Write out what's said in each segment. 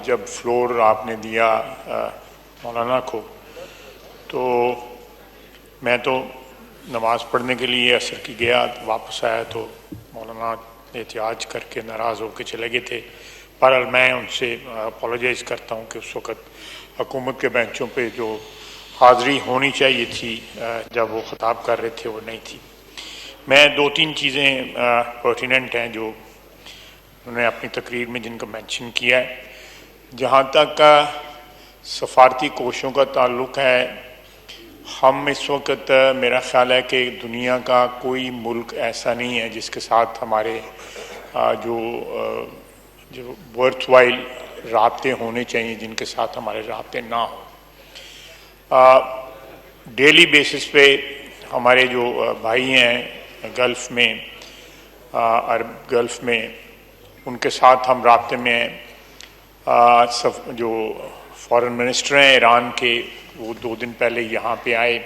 جب فلور آپ نے دیا مولانا کو، تو میں تو نماز پڑھنے کے لیے عصر کی گیا، واپس آیا تو مولانا احتجاج کر کے ناراض ہو کے چلے گئے تھے۔ بہرحال میں ان سے اپولوجائز کرتا ہوں کہ اس وقت حکومت کے بینچوں پہ جو حاضری ہونی چاہیے تھی جب وہ خطاب کر رہے تھے وہ نہیں تھی۔ میں دو تین چیزیں پرٹیننٹ ہیں جو انہوں نے اپنی تقریر میں جن کا مینشن کیا ہے۔ جہاں تک سفارتی کوششوں کا تعلق ہے، ہم اس وقت میرا خیال ہے کہ دنیا کا کوئی ملک ایسا نہیں ہے جس کے ساتھ ہمارے جو ورتھ وائل رابطے ہونے چاہیے، جن کے ساتھ ہمارے رابطے نہ ہوں۔ ڈیلی بیسس پہ ہمارے جو بھائی ہیں گلف میں، عرب گلف میں، ان کے ساتھ ہم رابطے میں ہیں۔ جو فارن منسٹر ہیں ایران کے، وہ 2 دن پہلے یہاں پہ آئے،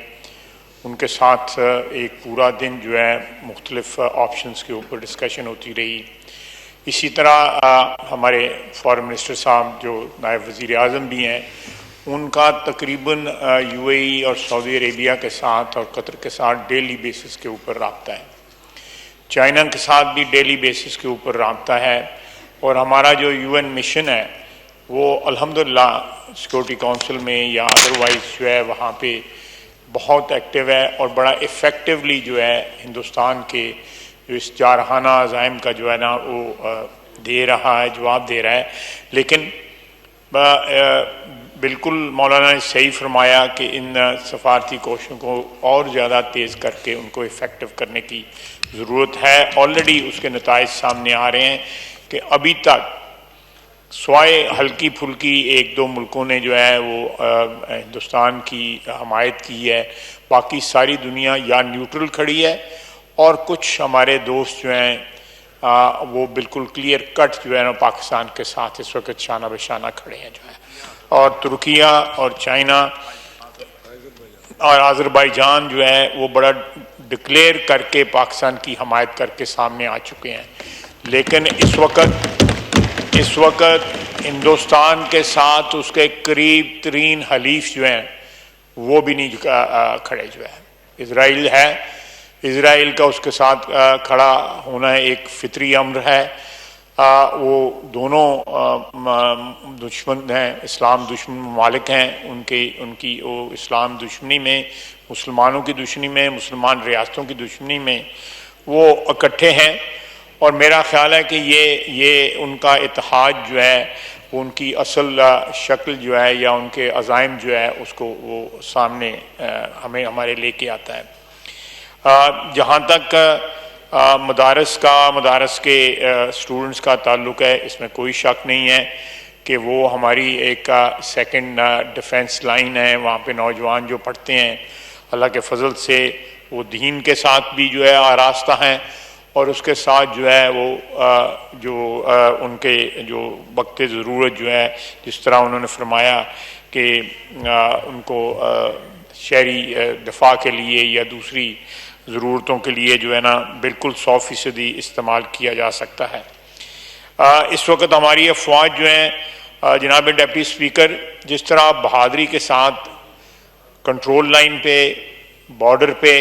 ان کے ساتھ ایک پورا دن جو ہے مختلف آپشنز کے اوپر ڈسکشن ہوتی رہی۔ اسی طرح ہمارے فارن منسٹر صاحب جو نائب وزیر اعظم بھی ہیں، ان کا تقریباً UAE اور سعودی عربیہ کے ساتھ اور قطر کے ساتھ ڈیلی بیسس کے اوپر رابطہ ہے۔ چائنا کے ساتھ بھی ڈیلی بیسس کے اوپر رابطہ ہے، اور ہمارا جو UN مشن ہے وہ الحمدللہ سیکورٹی کونسل میں یا ادروائز جو ہے وہاں پہ بہت ایکٹیو ہے، اور بڑا ایفیکٹولی جو ہے ہندوستان کے جو اس جارحانہ عزائم کا جو ہے نا وہ دے رہا ہے، جواب دے رہا ہے۔ لیکن بالکل مولانا نے صحیح فرمایا کہ ان سفارتی کوششوں کو اور زیادہ تیز کر کے ان کو ایفیکٹو کرنے کی ضرورت ہے۔ آلریڈی اس کے نتائج سامنے آ رہے ہیں کہ ابھی تک سوائے ہلکی پھلکی 1-2 ملکوں نے جو ہے وہ ہندوستان کی حمایت کی ہے، باقی ساری دنیا یا نیوٹرل کھڑی ہے، اور کچھ ہمارے دوست جو ہیں وہ بالکل کلیئر کٹ جو ہے نا پاکستان کے ساتھ اس وقت شانہ بشانہ کھڑے ہیں جو ہے۔ اور ترکیہ اور چائنا اور آذربائیجان جو ہے وہ بڑا ڈکلیئر کر کے پاکستان کی حمایت کر کے سامنے آ چکے ہیں۔ لیکن اس وقت ہندوستان کے ساتھ اس کے قریب ترین حلیف جو ہیں وہ بھی نہیں کھڑے جو ہے۔ اسرائیل ہے، اسرائیل کا اس کے ساتھ کھڑا ہونا ایک فطری امر ہے۔ وہ دونوں دشمن ہیں، اسلام دشمن ممالک ہیں، ان کی وہ اسلام دشمنی میں، مسلمانوں کی دشمنی میں، مسلمان ریاستوں کی دشمنی میں وہ اکٹھے ہیں، اور میرا خیال ہے کہ یہ ان کا اتحاد جو ہے وہ ان کی اصل شکل جو ہے یا ان کے عزائم جو ہے اس کو وہ سامنے ہمارے لے کے آتا ہے۔ جہاں تک مدارس کے اسٹوڈنٹس کا تعلق ہے، اس میں کوئی شک نہیں ہے کہ وہ ہماری ایک سیکنڈ ڈیفنس لائن ہے۔ وہاں پہ نوجوان جو پڑھتے ہیں، اللہ کے فضل سے وہ دین کے ساتھ بھی جو ہے آراستہ ہیں، اور اس کے ساتھ جو ہے وہ ان کے جو وقت ضرورت جو ہے، جس طرح انہوں نے فرمایا کہ ان کو شہری دفاع کے لیے یا دوسری ضرورتوں کے لیے جو ہے نا بالکل 100% استعمال کیا جا سکتا ہے۔ اس وقت ہماری افواج جو ہیں، جناب ڈپٹی اسپیکر، جس طرح بہادری کے ساتھ کنٹرول لائن پہ، بارڈر پہ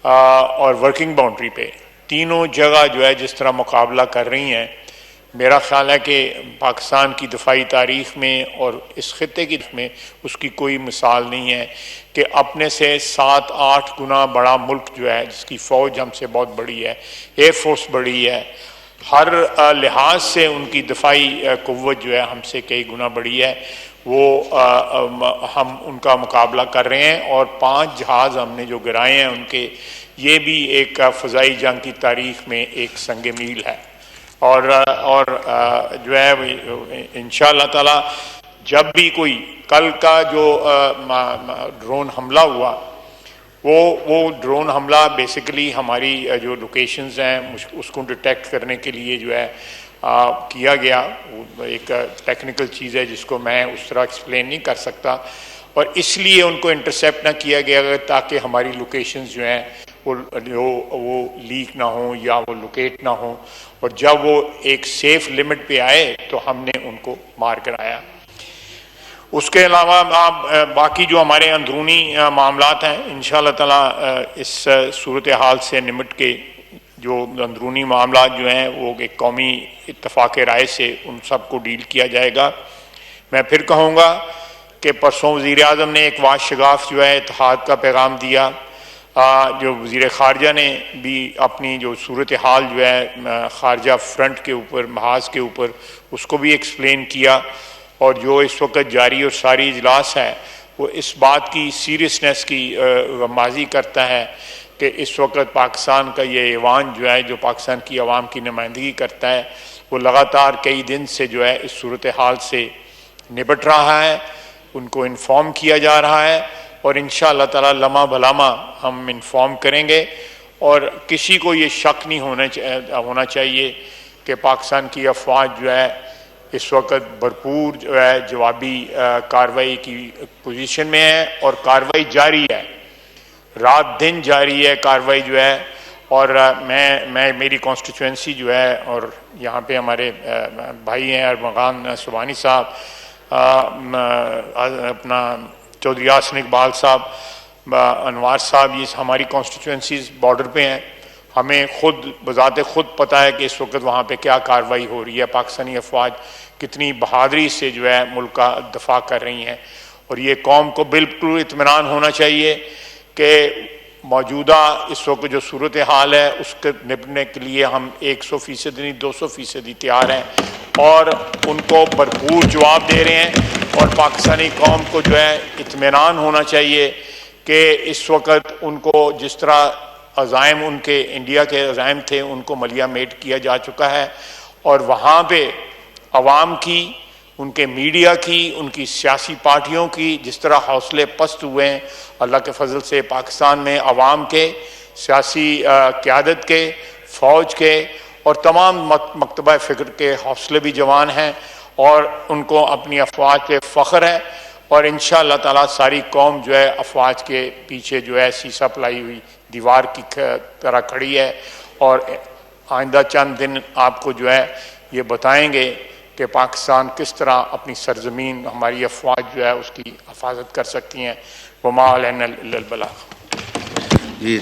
اور ورکنگ باؤنڈری پہ تینوں جگہ جو ہے جس طرح مقابلہ کر رہی ہیں، میرا خیال ہے کہ پاکستان کی دفاعی تاریخ میں اور اس خطے کی میں اس کی کوئی مثال نہیں ہے کہ اپنے سے 7-8 گنا بڑا ملک جو ہے، جس کی فوج ہم سے بہت بڑی ہے، ایئر فورس بڑی ہے، ہر لحاظ سے ان کی دفاعی قوت جو ہے ہم سے کئی گنا بڑی ہے، وہ ہم ان کا مقابلہ کر رہے ہیں، اور 5 جہاز ہم نے جو گرائے ہیں ان کے، یہ بھی ایک فضائی جنگ کی تاریخ میں ایک سنگ میل ہے۔ اور جو ہے انشاءاللہ تعالی جب بھی کوئی کل کا جو ڈرون حملہ ہوا، وہ ڈرون حملہ بیسیکلی ہماری جو لوکیشنز ہیں اس کو ڈیٹیکٹ کرنے کے لیے جو ہے کیا گیا۔ وہ ایک ٹیکنیکل چیز ہے جس کو میں اس طرح ایکسپلین نہیں کر سکتا، اور اس لیے ان کو انٹرسیپٹ نہ کیا گیا تاکہ ہماری لوکیشنز جو ہیں وہ لیک نہ ہوں یا وہ لوکیٹ نہ ہوں، اور جب وہ ایک سیف لمٹ پہ آئے تو ہم نے ان کو مار کرایا۔ اس کے علاوہ باقی جو ہمارے اندرونی معاملات ہیں انشاءاللہ تعالیٰ اس صورتحال سے نمٹ کے جو اندرونی معاملات جو ہیں وہ ایک قومی اتفاق رائے سے ان سب کو ڈیل کیا جائے گا۔ میں پھر کہوں گا کہ پرسوں وزیر اعظم نے ایک واضح شگاف جو ہے اتحاد کا پیغام دیا، جو وزیر خارجہ نے بھی اپنی جو صورتحال جو ہے خارجہ فرنٹ کے اوپر محاذ کے اوپر اس کو بھی ایکسپلین کیا، اور جو اس وقت جاری اور ساری اجلاس ہے وہ اس بات کی سیریسنس کی غمازی کرتا ہے کہ اس وقت پاکستان کا یہ ایوان جو ہے جو پاکستان کی عوام کی نمائندگی کرتا ہے وہ لگاتار کئی دن سے جو ہے اس صورتحال سے نبٹ رہا ہے، ان کو انفارم کیا جا رہا ہے، اور انشاءاللہ تعالی لمحہ بلمحہ ہم انفارم کریں گے، اور کسی کو یہ شک نہیں ہونا چاہیے کہ پاکستان کی افواج جو ہے اس وقت بھرپور جو ہے جوابی کارروائی کی پوزیشن میں ہے، اور کارروائی جاری ہے، رات دن جاری ہے کارروائی جو ہے۔ اور میں میری کانسٹیچوئنسی جو ہے، اور یہاں پہ ہمارے بھائی ہیں ارمغان سبحانی صاحب، اپنا چودھری یاسین اقبال صاحب، انوار صاحب، یہ ہماری کانسٹیچوئنسیز بارڈر پہ ہیں، ہمیں خود بذات خود پتہ ہے کہ اس وقت وہاں پہ کیا کارروائی ہو رہی ہے، پاکستانی افواج کتنی بہادری سے جو ہے ملک کا دفاع کر رہی ہیں، اور یہ قوم کو بالکل اطمینان ہونا چاہیے کہ موجودہ اس وقت جو صورتحال ہے اس کے نپٹنے کے لیے ہم 100% نہیں 200% تیار ہیں، اور ان کو بھرپور جواب دے رہے ہیں، اور پاکستانی قوم کو جو ہے اطمینان ہونا چاہیے کہ اس وقت ان کو جس طرح عزائم ان کے انڈیا کے عزائم تھے ان کو ملیہ میٹ کیا جا چکا ہے، اور وہاں پہ عوام کی، ان کے میڈیا کی، ان کی سیاسی پارٹیوں کی جس طرح حوصلے پست ہوئے ہیں، اللہ کے فضل سے پاکستان میں عوام کے، سیاسی قیادت کے، فوج کے اور تمام مکتبہ فکر کے حوصلے بھی جوان ہیں، اور ان کو اپنی افواج پہ فخر ہے، اور انشاءاللہ تعالیٰ ساری قوم جو ہے افواج کے پیچھے جو ہے سیسا پلائی ہوئی دیوار کی طرح کھڑی ہے، اور آئندہ چند دن آپ کو جو ہے یہ بتائیں گے کہ پاکستان کس طرح اپنی سرزمین، ہماری افواج جو ہے اس کی حفاظت کر سکتی ہیں۔ وما علینا الا البلاغ۔ جی